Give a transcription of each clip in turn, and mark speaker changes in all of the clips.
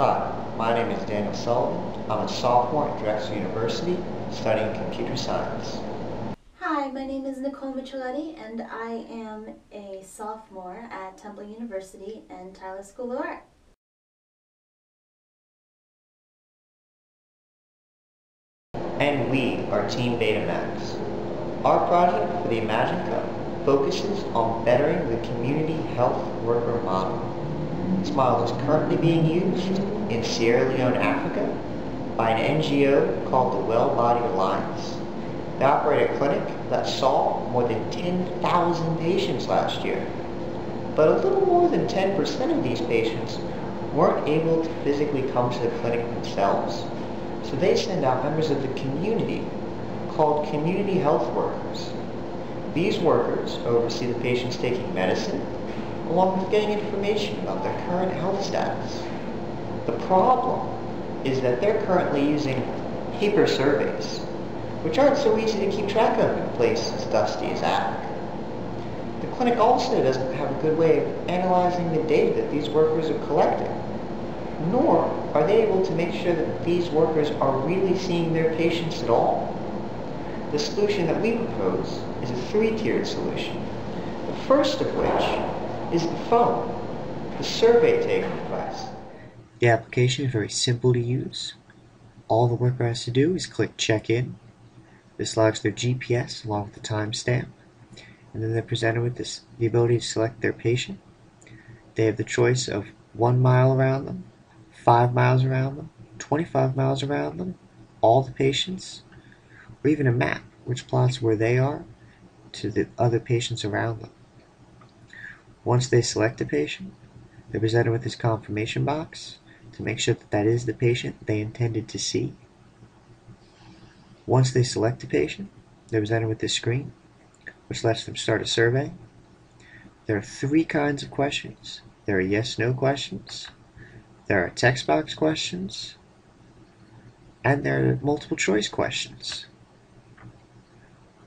Speaker 1: Hi, my name is Daniel Sullivan. I'm a sophomore at Drexel University studying computer science.
Speaker 2: Hi, my name is Nicole Micheletti and I am a sophomore at Temple University and Tyler School of Art.
Speaker 1: And we are Team Betamax. Our project for the Imagine Cup focuses on bettering the community health worker model. This model is currently being used in Sierra Leone, Africa by an NGO called the Well Body Alliance. They operate a clinic that saw more than 10,000 patients last year. But a little more than 10% of these patients weren't able to physically come to the clinic themselves. So they send out members of the community called community health workers. These workers oversee the patients taking medicine, along with getting information about their current health status. The problem is that they're currently using paper surveys, which aren't so easy to keep track of in a place as dusty as Africa. The clinic also doesn't have a good way of analyzing the data that these workers are collecting, nor are they able to make sure that these workers are really seeing their patients at all. The solution that we propose is a three-tiered solution, the first of which is the phone, the survey-taking device.
Speaker 3: The application is very simple to use. All the worker has to do is click Check In. This logs their GPS along with the timestamp, and then they're presented with the ability to select their patient. They have the choice of 1 mile around them, 5 miles around them, 25 miles around them, all the patients, or even a map which plots where they are to the other patients around them. Once they select a patient, they're presented with this confirmation box to make sure that that is the patient they intended to see. Once they select a patient, they're presented with this screen, which lets them start a survey. There are 3 kinds of questions. There are yes/no questions, there are text box questions, and there are multiple choice questions.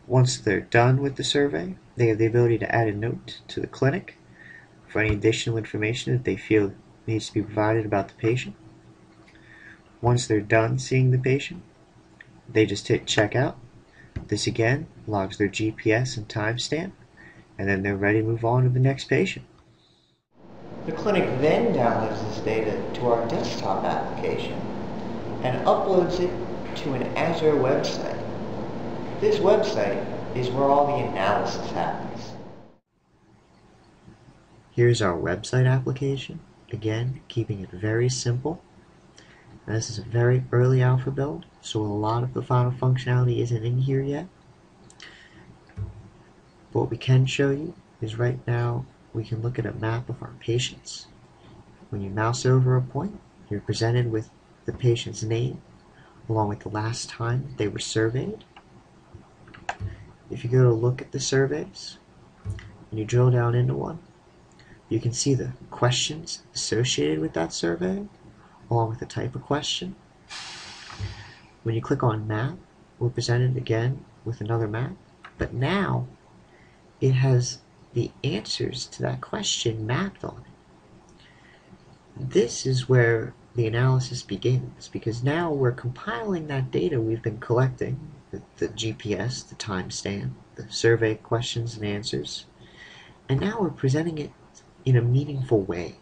Speaker 3: Once they're done with the survey, they have the ability to add a note to the clinic for any additional information that they feel needs to be provided about the patient. Once they're done seeing the patient, they just hit checkout. This again logs their GPS and timestamp, and then they're ready to move on to the next patient.
Speaker 1: The clinic then downloads this data to our desktop application and uploads it to an Azure website. This website is where all the analysis happens.
Speaker 3: Here's our website application, again keeping it very simple. Now, this is a very early alpha build, so a lot of the final functionality isn't in here yet. But what we can show you is right now we can look at a map of our patients. When you mouse over a point, you're presented with the patient's name along with the last time they were surveyed. If you go to look at the surveys and you drill down into one, you can see the questions associated with that survey along with the type of question. When you click on map, we're presented again with another map, but now it has the answers to that question mapped on it. This is where the analysis begins, because now we're compiling that data we've been collecting, the GPS, the timestamp, the survey questions and answers, and now we're presenting it in a meaningful way.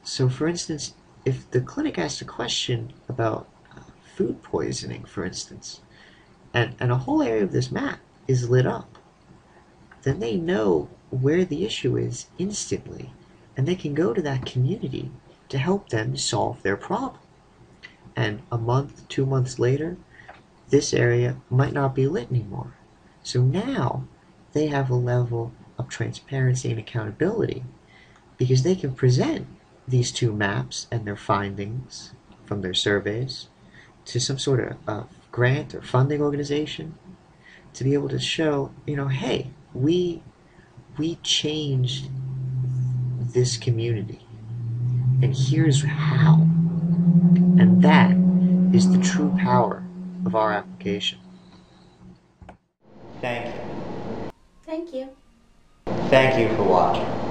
Speaker 3: So for instance, if the clinic asked a question about food poisoning, for instance, and a whole area of this map is lit up, then they know where the issue is instantly, and they can go to that community to help them solve their problem. And a month, 2 months later, this area might not be lit anymore. So now they have a level of transparency and accountability because they can present these 2 maps and their findings from their surveys to some sort of grant or funding organization to be able to show, hey, we changed this community, and here's how. And that is the true power of our application.
Speaker 1: Thank you.
Speaker 2: Thank you.
Speaker 1: Thank you for watching.